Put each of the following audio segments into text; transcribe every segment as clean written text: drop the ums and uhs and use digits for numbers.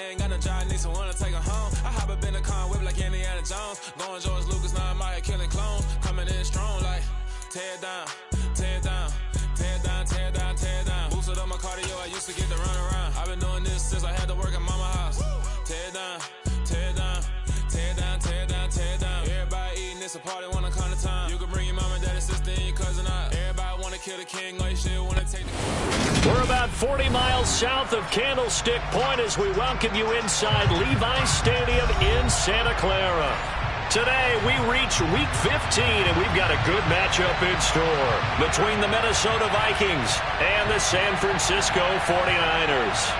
ain't got no job, need someone to take her home. I hop up in the car, whip like Indiana Jones. Going George Lucas, now I'm out here killing clones. Coming in strong like tear down, tear down, tear down, tear down, tear down. Boosted up my cardio, I used to get to run around. I've been doing this since I had to work at mama house. Tear down, tear down, tear down, tear down, tear down. Everybody eating, it's a party, wanna come to time. You can bring your mama, daddy, sister, and your cousin out. Everybody wanna kill the king, or you shit wanna take the... We're about 40 miles south of Candlestick Point as we welcome you inside Levi's Stadium in Santa Clara. Today, we reach Week 15, and we've got a good matchup in store between the Minnesota Vikings and the San Francisco 49ers.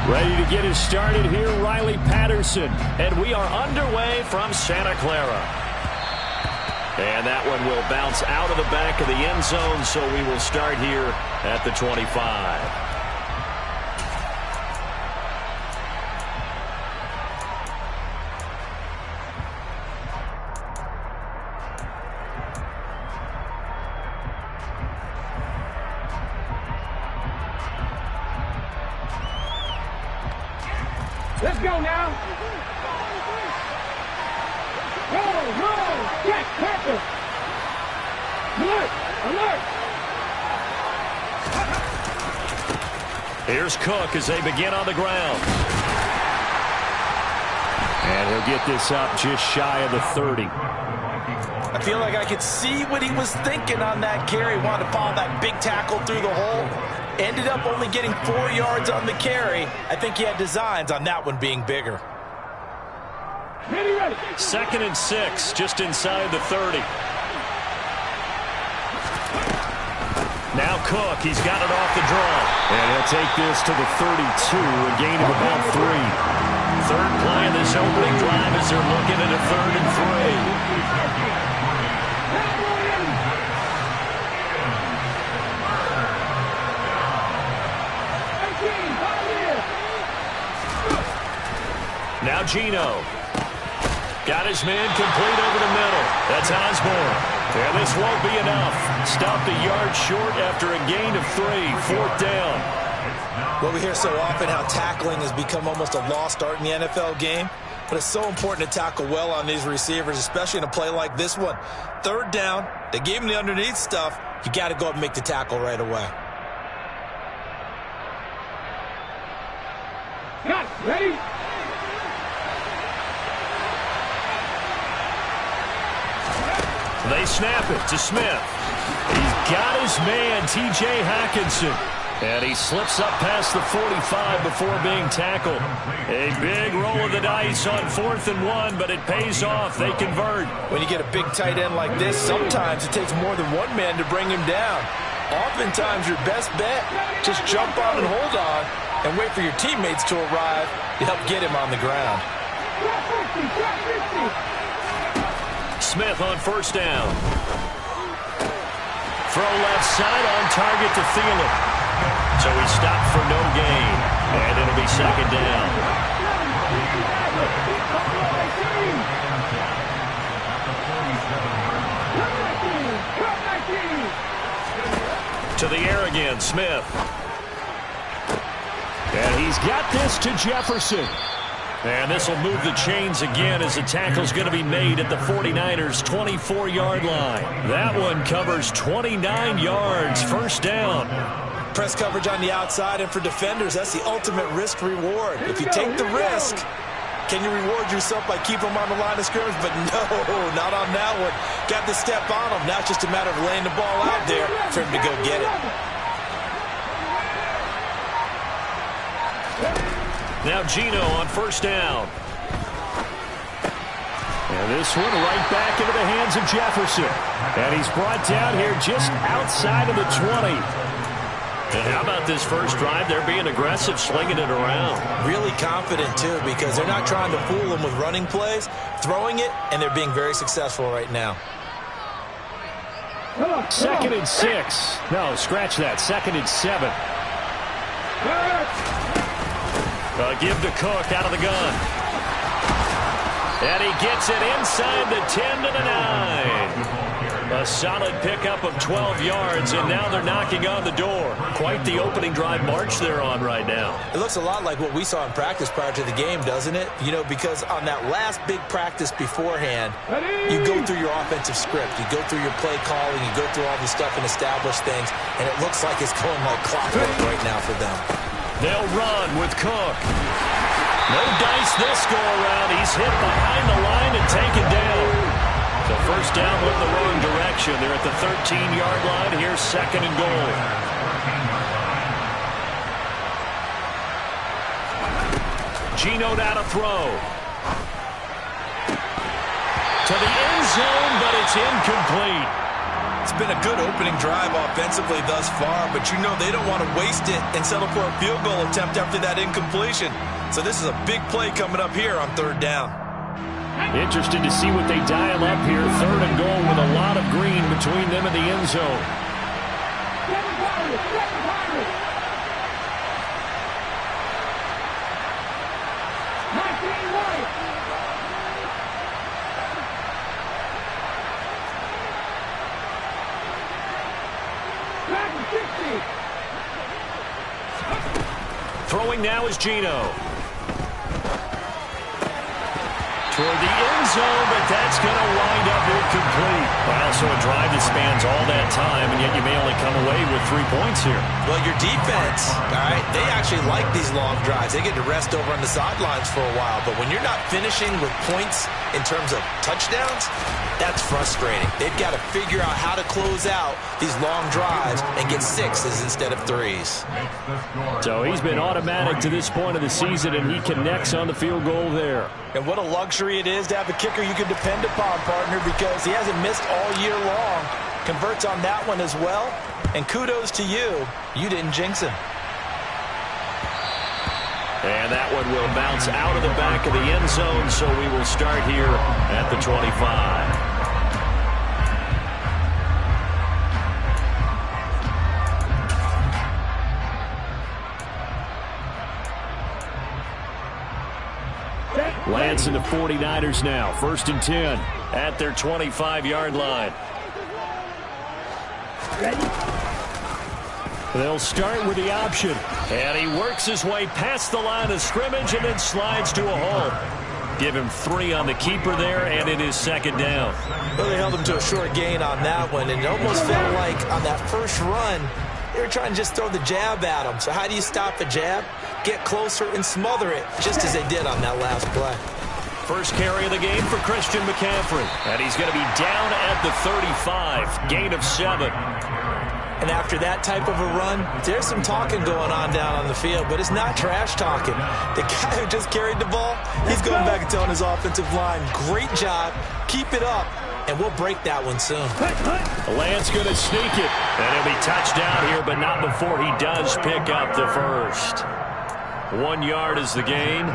Ready to get us started here, Riley Patterson. And we are underway from Santa Clara. And that one will bounce out of the back of the end zone, so we will start here at the 25. Let's go now. Roll, check, Panther. Alert, alert. Here's Cook as they begin on the ground. And he'll get this up just shy of the 30. I feel like I could see what he was thinking on that carry. Wanted to follow that big tackle through the hole. Ended up only getting 4 yards on the carry. I think he had designs on that one being bigger. Ready. 2nd and 6, just inside the 30. Now Cook, he's got it off the draw. And he'll take this to the 32, a gain of about 3. Third play of this opening drive as they're looking at a 3rd and 3. Now Gino. Got his man complete over the middle. That's Osborne. And this won't be enough. Stopped a yard short after a gain of 3. 4th down. Well, we hear so often how tackling has become almost a lost art in the NFL game. But it's so important to tackle well on these receivers, especially in a play like this one. 3rd down. They gave him the underneath stuff. You got to go up and make the tackle right away. Got it. Ready? They snap it to Smith. He's got his man, T.J. Hockenson. And he slips up past the 45 before being tackled. A big roll of the dice on 4th and 1, but it pays off. They convert. When you get a big tight end like this, sometimes it takes more than one man to bring him down. Oftentimes, your best bet, just jump on and hold on and wait for your teammates to arrive to help get him on the ground. Smith on 1st down. Throw left side on target to Thielen. So he stopped for no gain. And it'll be 2nd down. To the air again, Smith. And he's got this to Jefferson. And this will move the chains again as the tackle's going to be made at the 49ers' 24-yard line. That one covers 29 yards, 1st down. Press coverage on the outside, and for defenders, that's the ultimate risk-reward. If you take the risk, can you reward yourself by keeping them on the line of scrimmage? But no, not on that one. Got to step on them. Now it's just a matter of laying the ball out there for him to go get it. Now Gino on 1st down. And this one right back into the hands of Jefferson. And he's brought down here just outside of the 20. And how about this first drive? They're being aggressive, slinging it around. Really confident, too, because they're not trying to fool them with running plays, throwing it, and they're being very successful right now. 2nd and 6. No, scratch that. 2nd and 7. Give to Cook out of the gun. And he gets it inside the 10 to the 9. A solid pickup of 12 yards, and now they're knocking on the door. Quite the opening drive march they're on right now. It looks a lot like what we saw in practice prior to the game, doesn't it? You know, because on that last big practice beforehand, you go through your offensive script. You go through your play calling. You go through all the stuff and establish things, and it looks like it's going like clockwork right now for them. They'll run with Cook. No dice this go-around. He's hit behind the line and taken down. The first down went the wrong direction. They're at the 13-yard line. Here's 2nd and goal. Geno now to throw. To the end zone, but it's incomplete. It's been a good opening drive offensively thus far, but you know they don't want to waste it and settle for a field goal attempt after that incompletion. So this is a big play coming up here on 3rd down. Interested to see what they dial up here. 3rd and goal with a lot of green between them and the end zone. Throwing now is Geno. Toward the end zone, but that's going to wind up incomplete. Well, so a drive that spans all that time, and yet you may only come away with 3 points here. Well, your defense, all right, they actually like these long drives. They get to rest over on the sidelines for a while, but when you're not finishing with points in terms of touchdowns, that's frustrating. They've got to figure out how to close out these long drives and get 6s instead of 3s. So he's been automatic to this point of the season, and he connects on the field goal there. And what a luxury it is to have a kicker you can depend upon, partner, because he hasn't missed all year long. Converts on that one as well. And kudos to you. You didn't jinx him. And that one will bounce out of the back of the end zone, so we will start here at the 25. Lance and the 49ers now. 1st and 10 at their 25-yard line. They'll start with the option. And he works his way past the line of scrimmage and then slides to a hole. Give him 3 on the keeper there, and it is 2nd down. Well, they held him to a short gain on that one, and it almost felt like on that first run, they were trying to just throw the jab at him. So how do you stop the jab? Get closer and smother it, just as they did on that last play. First carry of the game for Christian McCaffrey. And he's going to be down at the 35. Gain of 7. And after that type of a run, there's some talking going on down on the field, but it's not trash talking. The guy who just carried the ball, he's going back and telling his offensive line, great job, keep it up, and we'll break that one soon. Lance going to sneak it, and he'll be touchdown here, but not before he does pick up the first. 1 yard is the gain,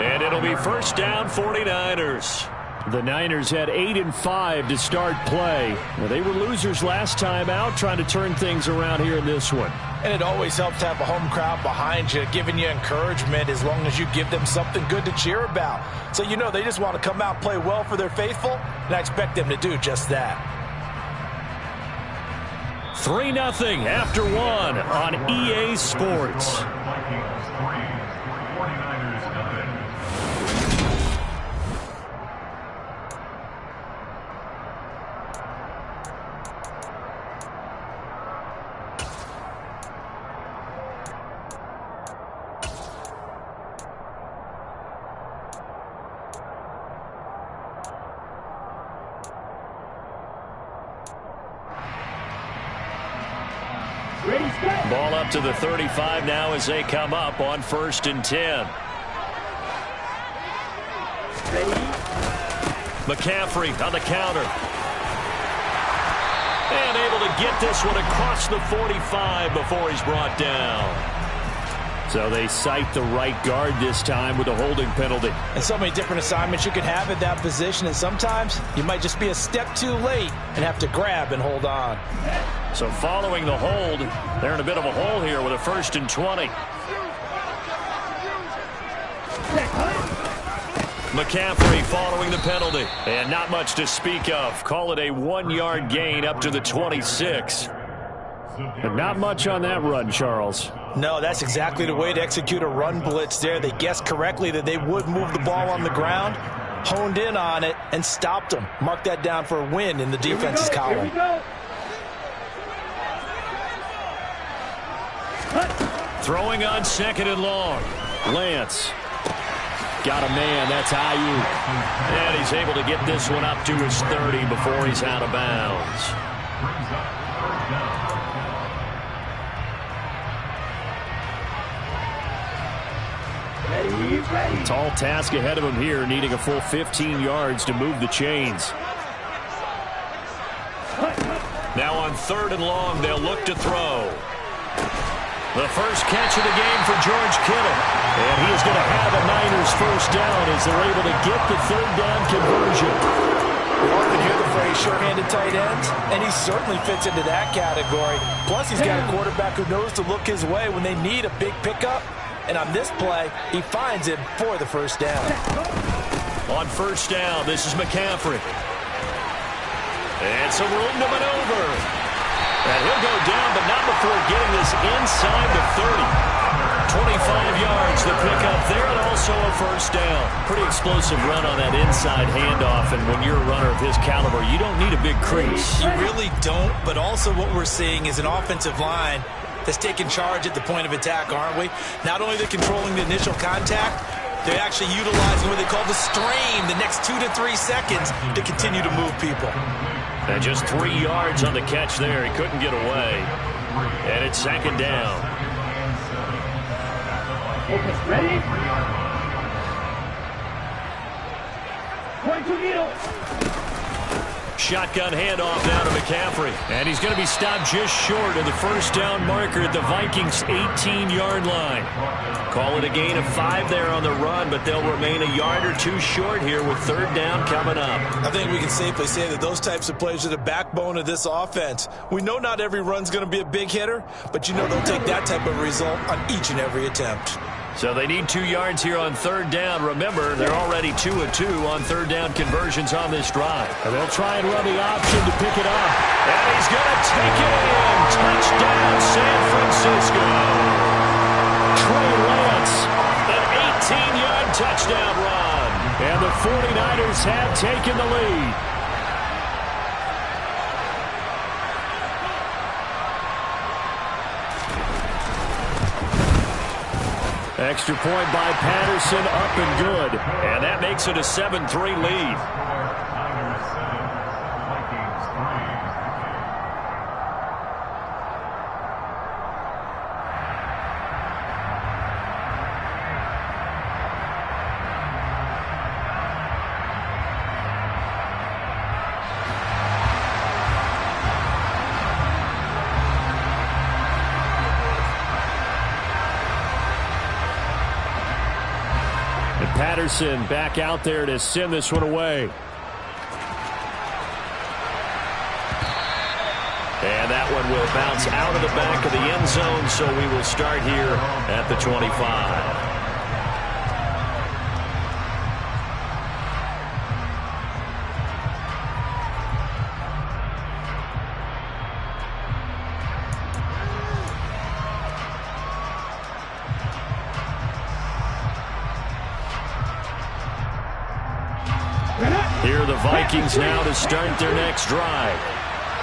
and it'll be first down 49ers. The Niners had 8 and 5 to start play. Well, they were losers last time out, trying to turn things around here in this one. And it always helps to have a home crowd behind you, giving you encouragement as long as you give them something good to cheer about. So you know they just want to come out and play well for their faithful, and I expect them to do just that. 3-0 after 1 on EA Sports. Ball up to the 35 now as they come up on 1st and 10. McCaffrey on the counter. And able to get this one across the 45 before he's brought down. So they cite the right guard this time with a holding penalty. And so many different assignments you can have at that position, and sometimes you might just be a step too late and have to grab and hold on. So following the hold, they're in a bit of a hole here with a 1st and 20. McCaffrey following the penalty. And not much to speak of. Call it a 1-yard gain up to the 26. And not much on that run, Charles. No, that's exactly the way to execute a run blitz there. They guessed correctly that they would move the ball on the ground, honed in on it, and stopped them. Mark that down for a win in the defense's column. Throwing on 2nd and long. Lance. Got a man. That's Ayuk. And he's able to get this one up to his 30 before he's out of bounds. Tall task ahead of him here, needing a full 15 yards to move the chains. Now on 3rd and long, they'll look to throw. The first catch of the game for George Kittle. And he is going to have a Niners first down as they're able to get the 3rd down conversion. We often hear the phrase sure-handed tight ends, and he certainly fits into that category. Plus, he's got a quarterback who knows to look his way when they need a big pickup. And on this play, he finds him for the first down. On 1st down, this is McCaffrey. And some room to maneuver. And he'll go down, but not before getting this inside the 30. 25 yards the pickup there, and also a first down. Pretty explosive run on that inside handoff, and when you're a runner of his caliber, you don't need a big crease. You really don't, but also what we're seeing is an offensive line that's taking charge at the point of attack, aren't we? Not only are they controlling the initial contact, they're actually utilizing what they call the stream, the next 2 to 3 seconds, to continue to move people. And just 3 yards on the catch there. He couldn't get away. And it's 2nd down. Okay, ready? 22 needle. Shotgun handoff now to McCaffrey. And he's going to be stopped just short of the first down marker at the Vikings' 18-yard line. Call it a gain of 5 there on the run, but they'll remain a yard or 2 short here with 3rd down coming up. I think we can safely say that those types of plays are the backbone of this offense. We know not every run's going to be a big hitter, but you know they'll take that type of result on each and every attempt. So they need 2 yards here on 3rd down. Remember, they're already 2 of 2 on 3rd down conversions on this drive. And they'll try and run the option to pick it up. And he's going to take it in. Touchdown, San Francisco. Trey Lance, an 18-yard touchdown run. And the 49ers have taken the lead. Extra point by Patterson, up and good. And that makes it a 7-3 lead. Patterson back out there to send this one away. And that one will bounce out of the back of the end zone, so we will start here at the 25. Here are the Vikings now to start their next drive.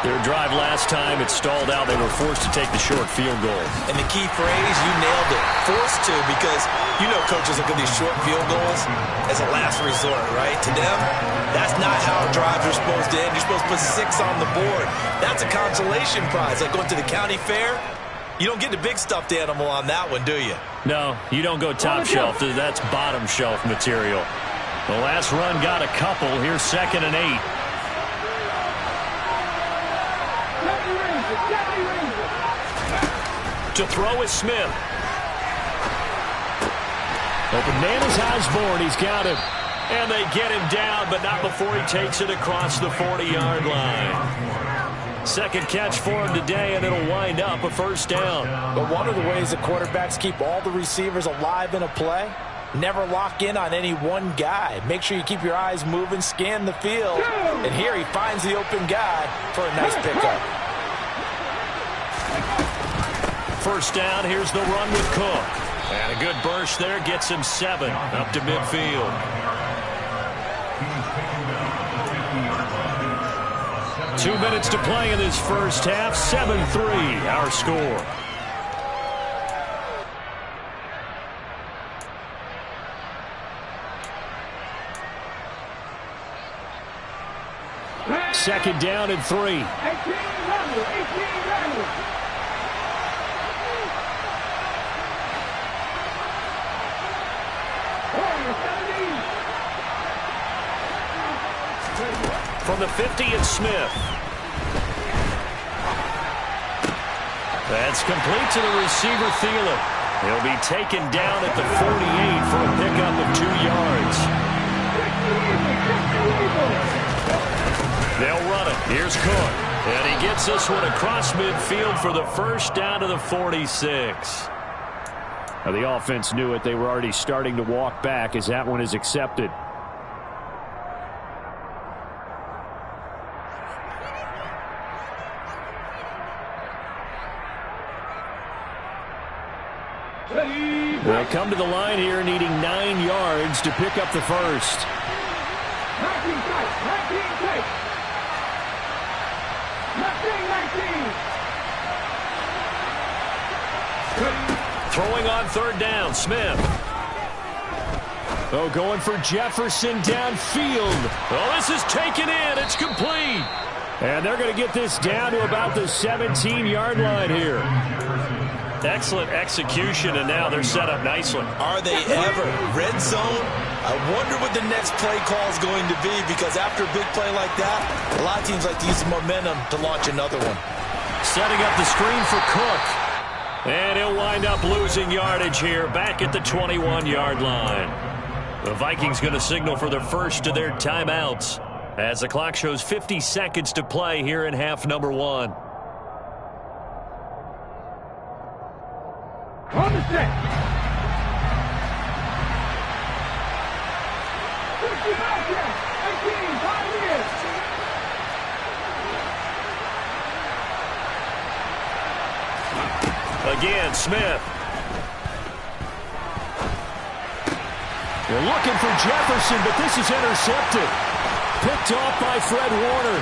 Their drive last time, it stalled out. They were forced to take the short field goal. And the key phrase, you nailed it. Forced to, because you know coaches look at these short field goals as a last resort, right? To them, that's not how drives are supposed to end. You're supposed to put 6 on the board. That's a consolation prize. Like going to the county fair, you don't get the big stuffed animal on that one, do you? No, you don't go top shelf. That's bottom shelf material. The last run got a couple. Here's 2nd and 8. To throw is Smith. Open man is Osborne. He's got him. And they get him down, but not before he takes it across the 40-yard line. Second catch for him today, and it'll wind up a first down. But one of the ways the quarterbacks keep all the receivers alive in a play, never lock in on any one guy. Make sure you keep your eyes moving, scan the field. And here he finds the open guy for a nice pickup. First down, here's the run with Cook. And a good burst there gets him 7 up to midfield. 2 minutes to play in this first half. 7-3 our score. Second down and 3. 18 runners. From the 50, it's Smith. That's complete to the receiver, Thielen. He'll be taken down at the 48 for a pickup of 2 yards. They'll run it. Here's Cook. And he gets this one across midfield for the first down to the 46. Now, the offense knew it. They were already starting to walk back as that one is accepted. They'll come to the line here needing 9 yards to pick up the first. 19 tight. 19. Throwing on third down, Smith. Oh, going for Jefferson downfield. Oh, this is taken in. It's complete. And they're going to get this down to about the 17-yard line here. Excellent execution, and now they're set up nicely. Are they ever? Red zone? I wonder what the next play call is going to be, because after a big play like that, a lot of teams like to use the momentum to launch another one. Setting up the screen for Cook. And he'll wind up losing yardage here back at the 21-yard line. The Vikings going to signal for the first of their timeouts as the clock shows 50 seconds to play here in half number 1. On the set. 65 yards. 18, 5 years. Again, Smith. They're looking for Jefferson, but this is intercepted. Picked off by Fred Warner.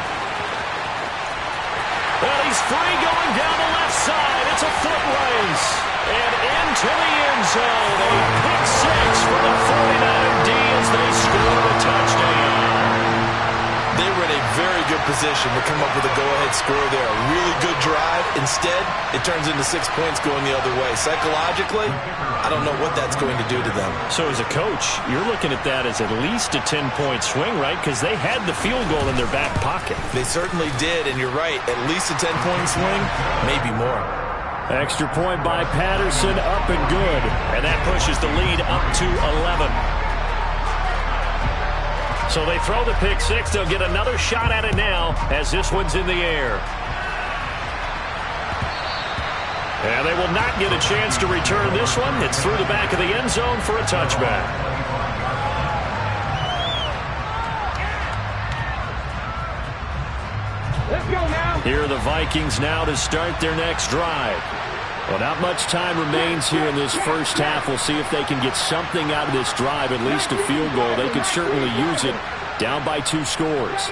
Well, he's free going down the left side. It's a foot race. And into the end zone. A pick 6 for the 49 D as they score a touchdown. They were in a very good position to come up with a go-ahead score there. A really good drive. Instead, it turns into 6 points going the other way. Psychologically, I don't know what that's going to do to them. So as a coach, you're looking at that as at least a 10-point swing, right? Because they had the field goal in their back pocket. They certainly did, and you're right. At least a 10-point swing, maybe more. Extra point by Patterson, up and good. And that pushes the lead up to 11. So they throw the pick 6. They'll get another shot at it now as this one's in the air. And they will not get a chance to return this one. It's through the back of the end zone for a touchback. Let's go now. Here are the Vikings now to start their next drive. Well, not much time remains here in this first half. We'll see if they can get something out of this drive, at least a field goal. They could certainly use it, down by 2 scores.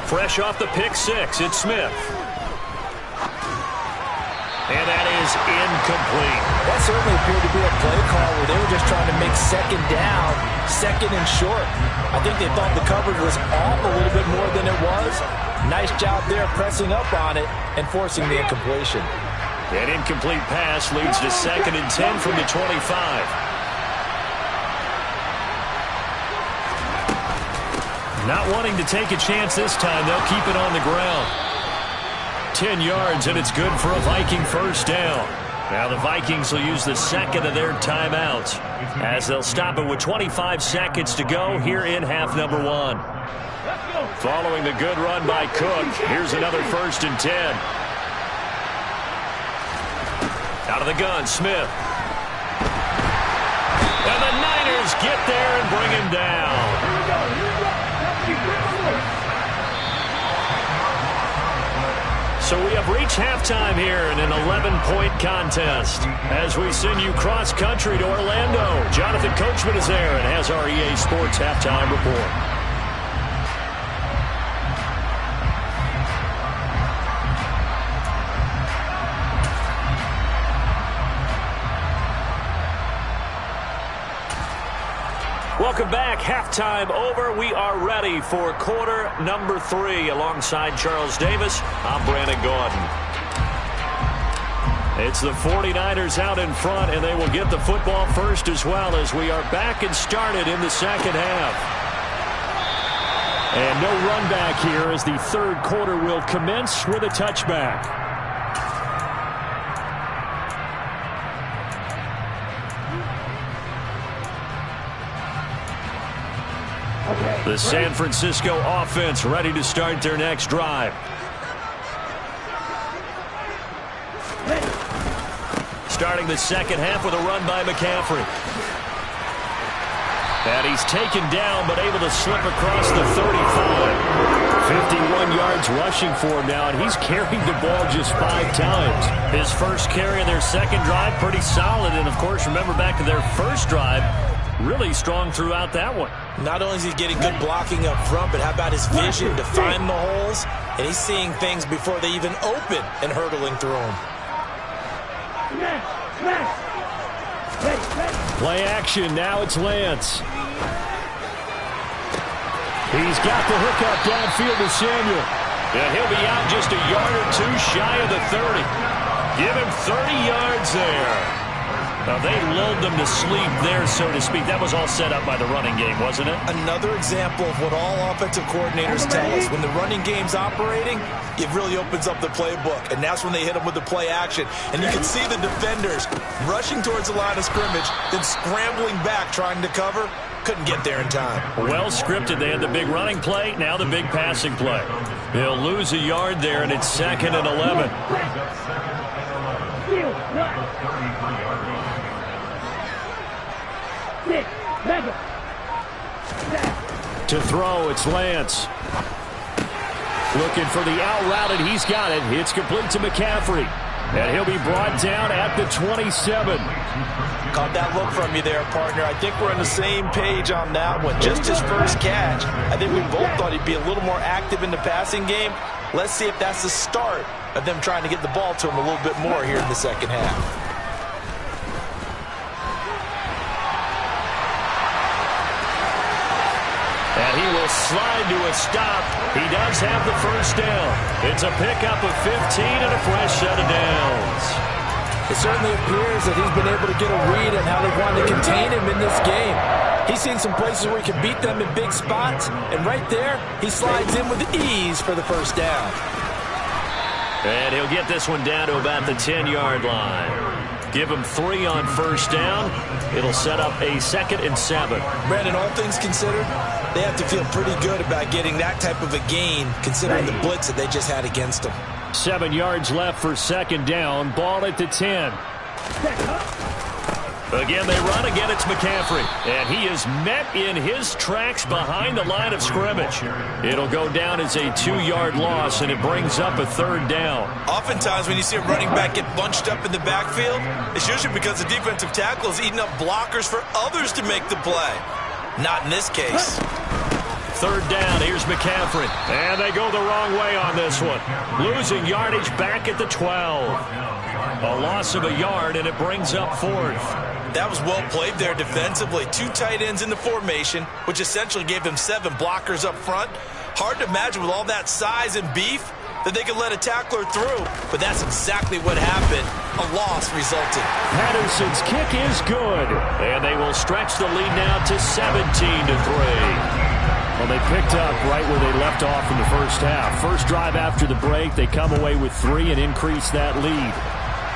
Fresh off the pick 6, it's Smith. And that is incomplete. That certainly appeared to be a play call where they were just trying to make second down, second and short. I think they thought the coverage was off a little bit more than it was. Nice job there pressing up on it and forcing the incompletion. An incomplete pass leads to 2nd and 10 from the 25. Not wanting to take a chance this time, they'll keep it on the ground. 10 yards, and it's good for a Viking first down. Now the Vikings will use the second of their timeouts as they'll stop it with 25 seconds to go here in half number 1. Following the good run by Cook, here's another 1st and 10. Out of the gun, Smith. And the Niners get there and bring him down. So we have reached halftime here in an 11-point contest. As we send you cross-country to Orlando, Jonathan Coachman is there and has our EA Sports halftime report. Welcome back. Halftime over. We are ready for quarter number 3. Alongside Charles Davis, I'm Brandon Gaudin. It's the 49ers out in front, and they will get the football first as well as we are back and started in the second half. And no run back here as the third quarter will commence with a touchback. The San Francisco offense ready to start their next drive. Starting the second half with a run by McCaffrey. And he's taken down but able to slip across the 35. 51 yards rushing for him now, and he's carried the ball just 5 times. His first carry of their second drive, pretty solid. And, of course, remember back to their first drive, really strong throughout that one. Not only is he getting good blocking up front, but how about his vision to find the holes? And he's seeing things before they even open and hurdling through them. Play action. Now it's Lance. He's got the hook up downfield to Samuel. And he'll be out just a yard or 2 shy of the 30. Give him 30 yards there. Now, they lulled them to sleep there, so to speak. That was all set up by the running game, wasn't it? Another example of what all offensive coordinators tell us. When the running game's operating, it really opens up the playbook. And that's when they hit them with the play action. And you can see the defenders rushing towards the line of scrimmage, then scrambling back trying to cover. Couldn't get there in time. Well scripted. They had the big running play, now the big passing play. They'll lose a yard there, and it's 2nd and 11. To throw, it's Lance. Looking for the out route, and he's got it. It's complete to McCaffrey. And he'll be brought down at the 27. Caught that look from you there, partner. I think we're on the same page on that one. Just his first catch. I think we both thought he'd be a little more active in the passing game. Let's see if that's the start of them trying to get the ball to him a little bit more here in the second half. And he will slide to a stop. He does have the first down. It's a pickup of 15 and a fresh set of downs. It certainly appears that he's been able to get a read on how they want to contain him in this game. He's seen some places where he can beat them in big spots, and right there, he slides in with ease for the first down. And he'll get this one down to about the 10-yard line. Give him 3 on first down. It'll set up a 2nd and 7. Brandon, all things considered, they have to feel pretty good about getting that type of a gain, considering the blitz that they just had against them. 7 yards left for 2nd down. Ball at the 10. Again, they run. Again, it's McCaffrey. And he is met in his tracks behind the line of scrimmage. It'll go down as a 2-yard loss, and it brings up a 3rd down. Oftentimes, when you see a running back get bunched up in the backfield, it's usually because the defensive tackle is eating up blockers for others to make the play. Not in this case. 3rd down, here's McCaffrey. And they go the wrong way on this one. Losing yardage back at the 12. A loss of a yard, and it brings up 4th. That was well played there defensively. 2 tight ends in the formation, which essentially gave them 7 blockers up front. Hard to imagine with all that size and beef that they could let a tackler through, but that's exactly what happened. A loss resulted. Patterson's kick is good, and they will stretch the lead now to 17-3. Well, they picked up right where they left off in the first half. First drive after the break, they come away with 3 and increase that lead.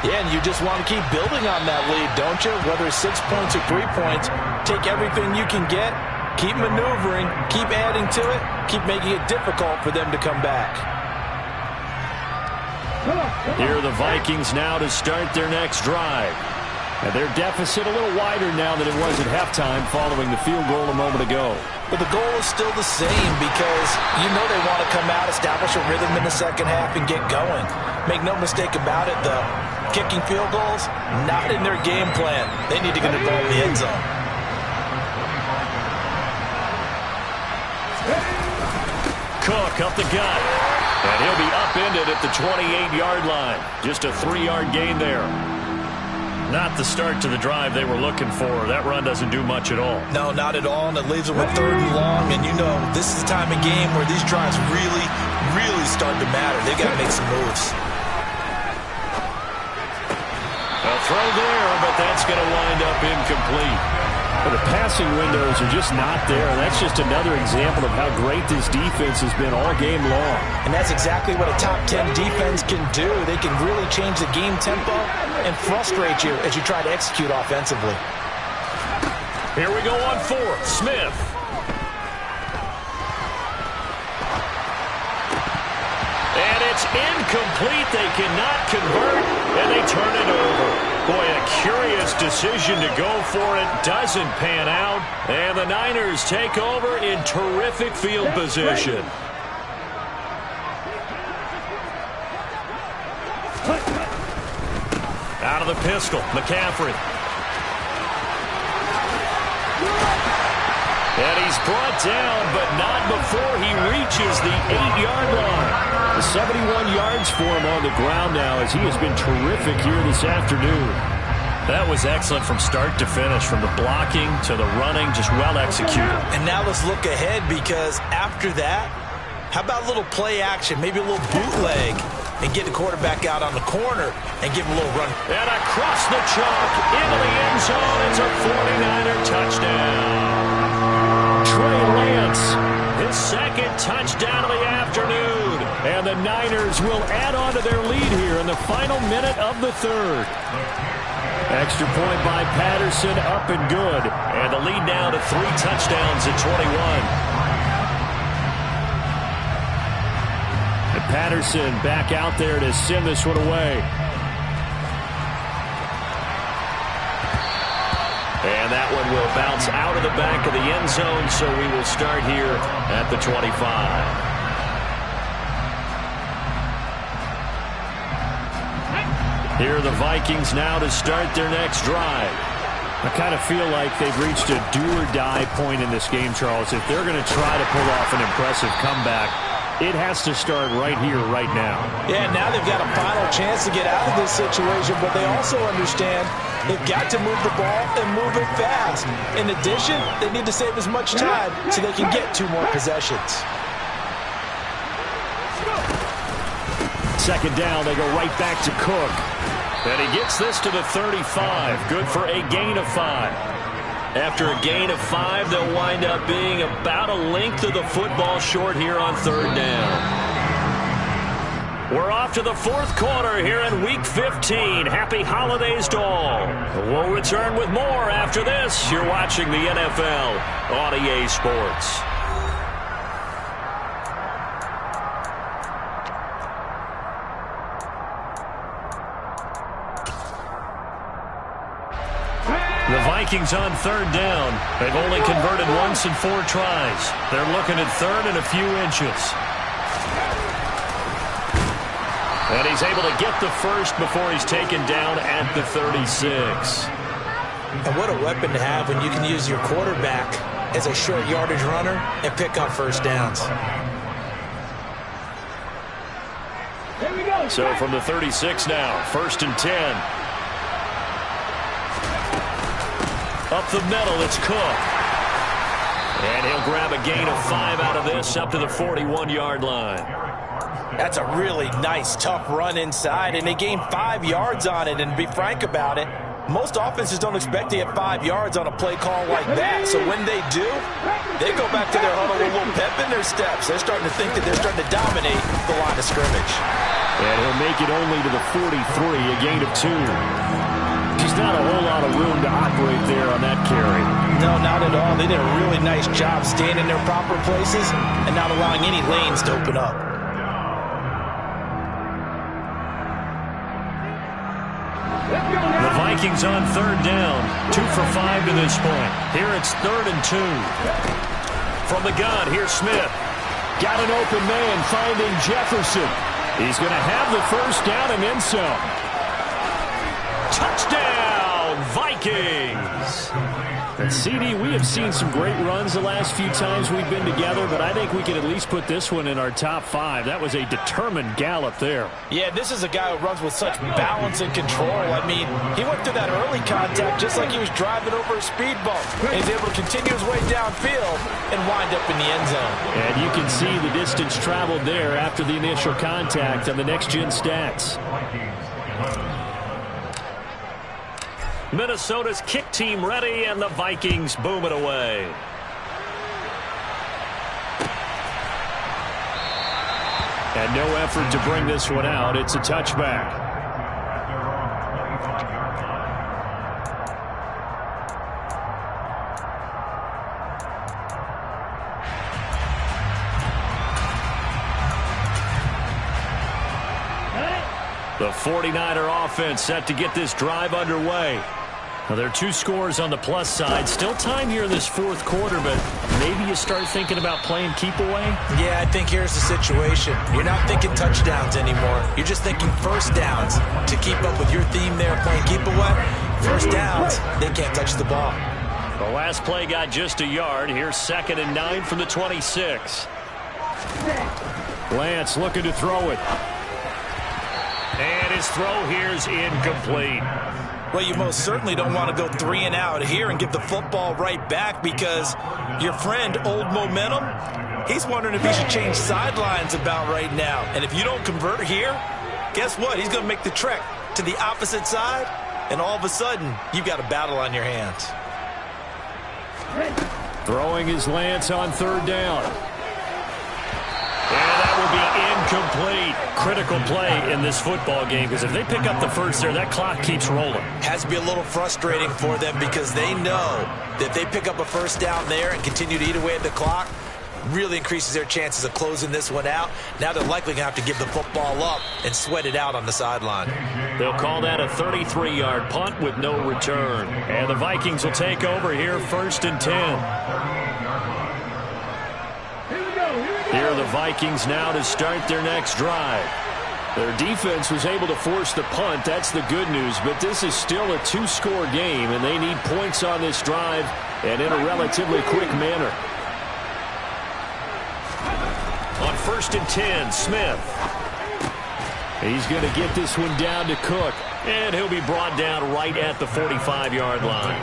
Yeah, and you just want to keep building on that lead, don't you? Whether it's 6 points or 3 points, take everything you can get, keep maneuvering, keep adding to it, keep making it difficult for them to come back. Here are the Vikings now to start their next drive. And their deficit a little wider now than it was at halftime following the field goal a moment ago. But the goal is still the same because you know they want to come out, establish a rhythm in the second half, and get going. Make no mistake about it, though. Kicking field goals, not in their game plan. They need to get the ball in the end zone. Cook up the gut. And he'll be upended at the 28-yard line. Just a 3-yard gain there. Not the start to the drive they were looking for. That run doesn't do much at all. No, not at all, and it leaves them with 3rd and long. And you know, this is the time of game where these drives really, really start to matter. They got to make some moves. A throw there, but that's going to wind up incomplete. Well, the passing windows are just not there. That's just another example of how great this defense has been all game long. And that's exactly what a top 10 defense can do. They can really change the game tempo and frustrate you as you try to execute offensively. Here we go on 4th. Smith. And it's incomplete. They cannot convert, and they turn it over. Boy, a curious decision to go for it. Doesn't pan out. And the Niners take over in terrific field position. Out of the pistol, McCaffrey. And he's brought down, but not before he reaches the 8-yard line. 71 yards for him on the ground now as he has been terrific here this afternoon. That was excellent from start to finish, from the blocking to the running, just well executed. And now let's look ahead because after that, how about a little play action, maybe a little bootleg, and get the quarterback out on the corner and give him a little run. And across the chalk, into the end zone, it's a 49er touchdown. Trey Lance, his 2nd touchdown of the afternoon. And the Niners will add on to their lead here in the final minute of the 3rd. Extra point by Patterson, up and good. And the lead now to 3 touchdowns at 21. And Patterson back out there to send this one away. And that one will bounce out of the back of the end zone, so we will start here at the 25. Here are the Vikings now to start their next drive. I kind of feel like they've reached a do-or-die point in this game, Charles. If they're going to try to pull off an impressive comeback, it has to start right here, right now. Yeah, now they've got a final chance to get out of this situation, but they also understand they've got to move the ball and move it fast. In addition, they need to save as much time so they can get 2 more possessions. 2nd down, they go right back to Cook. And he gets this to the 35. Good for a gain of 5. After a gain of 5, they'll wind up being about a length of the football short here on 3rd down. We're off to the 4th quarter here in Week 15. Happy holidays to all. We'll return with more after this. You're watching the NFL on EA Sports. The Vikings on 3rd down. They've only converted once in 4 tries. They're looking at 3rd and a few inches. And he's able to get the first before he's taken down at the 36. And what a weapon to have when you can use your quarterback as a short yardage runner and pick up 1st downs. Here we go. So from the 36 now, 1st and 10. Up the middle, it's Cook. And he'll grab a gain of 5 out of this up to the 41-yard line. That's a really nice, tough run inside, and they gained 5 yards on it. And to be frank about it, Most offenses don't expect to get 5 yards on a play call like that. So when they do, they go back to their huddle with a little pep in their steps. They're starting to think that they're starting to dominate the line of scrimmage. And he'll make it only to the 43, a gain of 2. Just not a whole lot of room to operate there on that carry. No, not at all. They did a really nice job staying in their proper places and not allowing any lanes to open up. The Vikings on 3rd down. 2 for 5 to this point. Here it's 3rd and 2. From the gun, here's Smith. Got an open man finding Jefferson. He's going to have the first down and then some. Touchdown, Vikings! And CD, we have seen some great runs the last few times we've been together, but I think we can at least put this one in our top 5. That was a determined gallop there. Yeah, this is a guy who runs with such balance and control. I mean, he went through that early contact just like he was driving over a speed bump. And he's able to continue his way downfield and wind up in the end zone. And you can see the distance traveled there after the initial contact on the next-gen stats. Minnesota's kick team ready, and the Vikings boom it away. And no effort to bring this one out. It's a touchback. The 49er offense set to get this drive underway. Now, there are 2 scores on the plus side. Still time here in this 4th quarter, but maybe you start thinking about playing keep away? Yeah, I think here's the situation. You're not thinking touchdowns anymore. You're just thinking first downs to keep up with your theme there playing keep away. First downs, they can't touch the ball. The last play got just a yard. Here's 2nd and 9 from the 26. Lance looking to throw it. And his throw here's incomplete. Well, you most certainly don't want to go 3 and out here and give the football right back because your friend, Old Momentum, he's wondering if he should change sidelines about right now. And if you don't convert here, guess what? He's going to make the trek to the opposite side, and all of a sudden, you've got a battle on your hands. Throwing his Lance on 3rd down. And that will be incomplete. Critical play in this football game because if they pick up the first there, that clock keeps rolling. Has to be a little frustrating for them because they know that if they pick up a first down there and continue to eat away at the clock, really increases their chances of closing this one out. Now they're likely going to have to give the football up and sweat it out on the sideline. They'll call that a 33-yard punt with no return. And the Vikings will take over here 1st and 10. Here are the Vikings now to start their next drive. Their defense was able to force the punt. That's the good news. But this is still a 2-score game, and they need points on this drive and in a relatively quick manner. On 1st and 10, Smith. He's going to get this one down to Cook. And he'll be brought down right at the 45-yard line.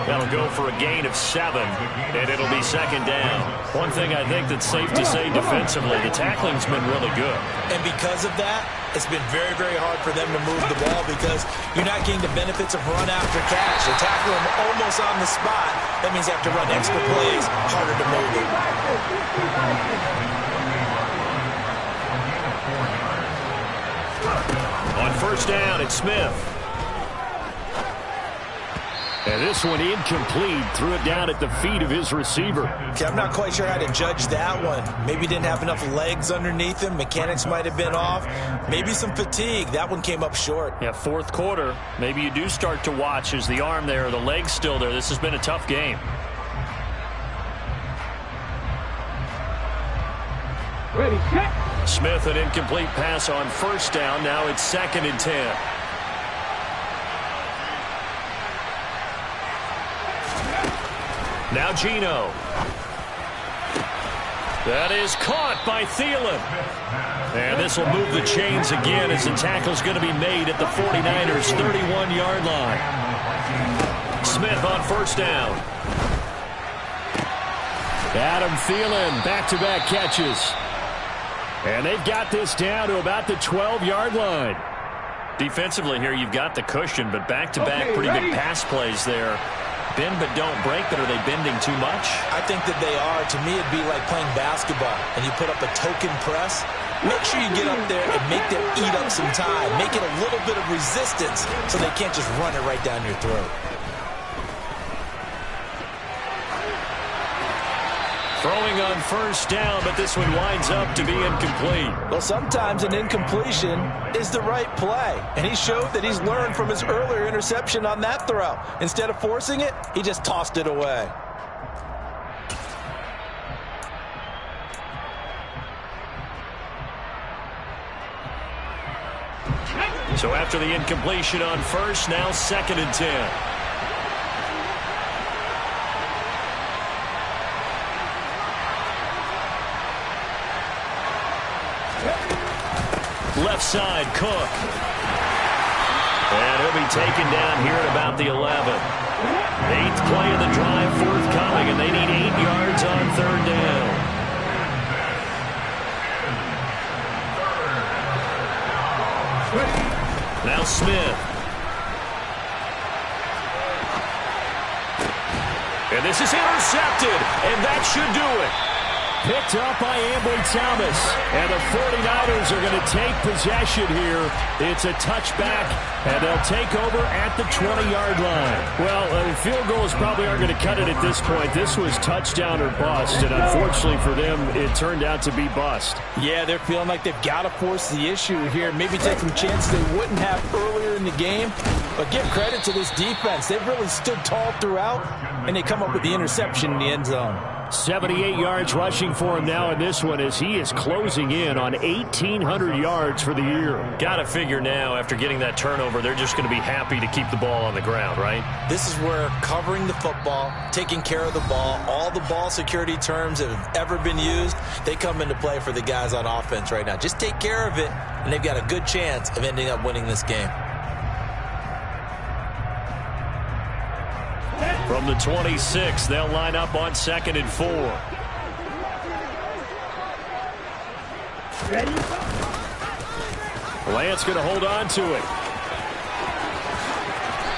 That'll go for a gain of 7, and it'll be 2nd down. One thing I think that's safe to say defensively, the tackling's been really good. And because of that, it's been very, very hard for them to move the ball because you're not getting the benefits of run after catch. They tackle them almost on the spot. That means they have to run extra plays, harder to move it. On 1st down, it's Smith. And this one incomplete. Threw it down at the feet of his receiver. Okay, I'm not quite sure how to judge that one. Maybe he didn't have enough legs underneath him. Mechanics might have been off. Maybe some fatigue. That one came up short. Yeah, 4th quarter. Maybe you do start to watch as the arm there, the leg's still there. This has been a tough game. Ready, set. Smith, an incomplete pass on 1st down. Now it's 2nd and 10. Now Geno. That is caught by Thielen. And this will move the chains again as the tackle's going to be made at the 49ers' 31-yard line. Smith on 1st down. Adam Thielen, back-to-back catches. And they've got this down to about the 12-yard line. Defensively here, you've got the cushion, but back-to-back pretty big pass plays there. Bend but don't break, but are they bending too much? I think that they are. To me, it'd be like playing basketball, and you put up a token press. Make sure you get up there and make them eat up some time. Make it a little bit of resistance so they can't just run it right down your throat. Throwing on first down, but this one winds up to be incomplete. Well, sometimes an incompletion is the right play, and he showed that he's learned from his earlier interception on that throw. Instead of forcing it, he just tossed it away. So after the incompletion on first, now 2nd and 10. Left side, Cook. And he'll be taken down here at about the 11. 8th play of the drive forthcoming, and they need 8 yards on 3rd down. Now Smith. And this is intercepted, and that should do it. Picked up by Ambry Thomas. And the 49ers are going to take possession here. It's a touchback, and they'll take over at the 20-yard line. Well, field goals probably aren't going to cut it at this point. This was touchdown or bust, and unfortunately for them, it turned out to be bust. Yeah, they're feeling like they've got to force the issue here. Maybe take some chances they wouldn't have earlier in the game. But give credit to this defense. They've really stood tall throughout, and they come up with the interception in the end zone. 78 yards rushing for him now in this one as he is closing in on 1,800 yards for the year. Got to figure now after getting that turnover, they're just going to be happy to keep the ball on the ground, right? This is where covering the football, taking care of the ball, all the ball security terms that have ever been used, they come into play for the guys on offense right now. Just take care of it, and they've got a good chance of ending up winning this game. From the 26, they'll line up on 2nd and 4. Lance going to hold on to it.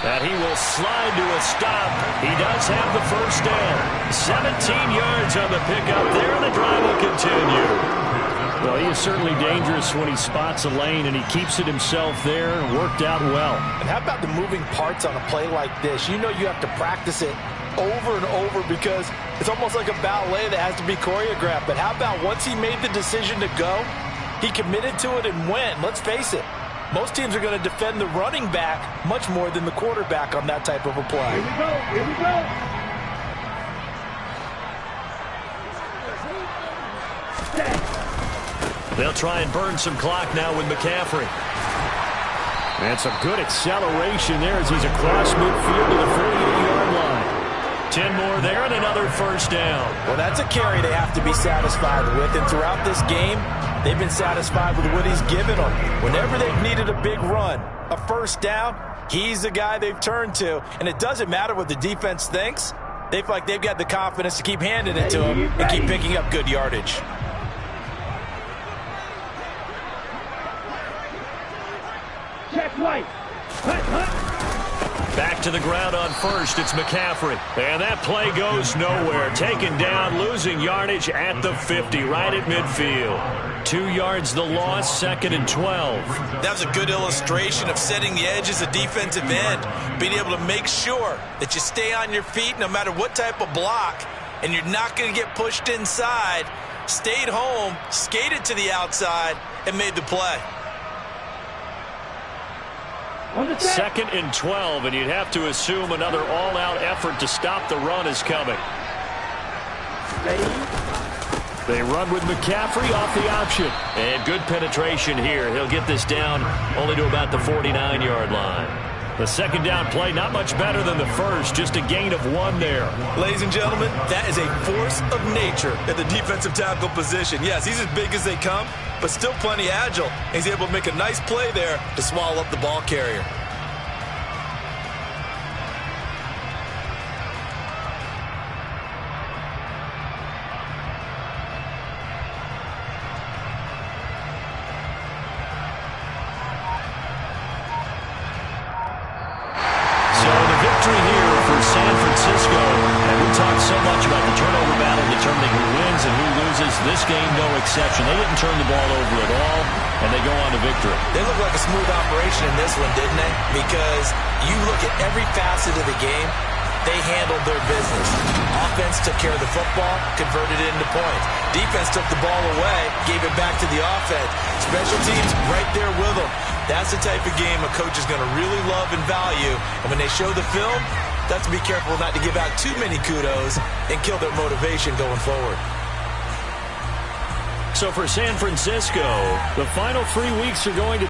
And he will slide to a stop. He does have the first down. 17 yards on the pickup there, and the drive will continue. Well, he is certainly dangerous when he spots a lane, and he keeps it himself there. Worked out well. And how about the moving parts on a play like this? You know you have to practice it over and over because it's almost like a ballet that has to be choreographed. But how about once he made the decision to go, he committed to it and went. Let's face it, most teams are going to defend the running back much more than the quarterback on that type of a play. Here we go. Here we go. They'll try and burn some clock now with McCaffrey. And some good acceleration there as he's across midfield to the 48-yard line. 10 more there and another first down. Well, that's a carry they have to be satisfied with. And throughout this game, they've been satisfied with what he's given them. Whenever they've needed a big run, a first down, he's the guy they've turned to. And it doesn't matter what the defense thinks. They feel like they've got the confidence to keep handing it to him and keep picking up good yardage. Check right. Back to the ground on first. It's McCaffrey. And that play goes nowhere. Taken down, losing yardage at the 50, right at midfield. 2 yards the loss, 2nd and 12. That was a good illustration of setting the edge as a defensive end, being able to make sure that you stay on your feet no matter what type of block, and you're not going to get pushed inside. Stayed home, skated to the outside, and made the play. 2nd and 12, and you'd have to assume another all-out effort to stop the run is coming. They run with McCaffrey off the option. And good penetration here. He'll get this down only to about the 49-yard line. The second down play, not much better than the first, just a gain of 1 there. Ladies and gentlemen, that is a force of nature at the defensive tackle position. Yes, he's as big as they come, but still plenty agile. He's able to make a nice play there to swallow up the ball carrier. victory here for San Francisco. And we talked so much about the turnover battle determining who wins and who loses. This game, no exception. They didn't turn the ball over at all, and they go on to victory. They look like a smooth operation in this one, didn't they? Because you look at every facet of the game, they handled their business. Offense took care of the football, converted it into points. Defense took the ball away, gave it back to the offense. Special teams right there with them. That's the type of game a coach is going to really love and value. And when they show the film, that's to be careful not to give out too many kudos and kill their motivation going forward. So for San Francisco, the final 3 weeks are going to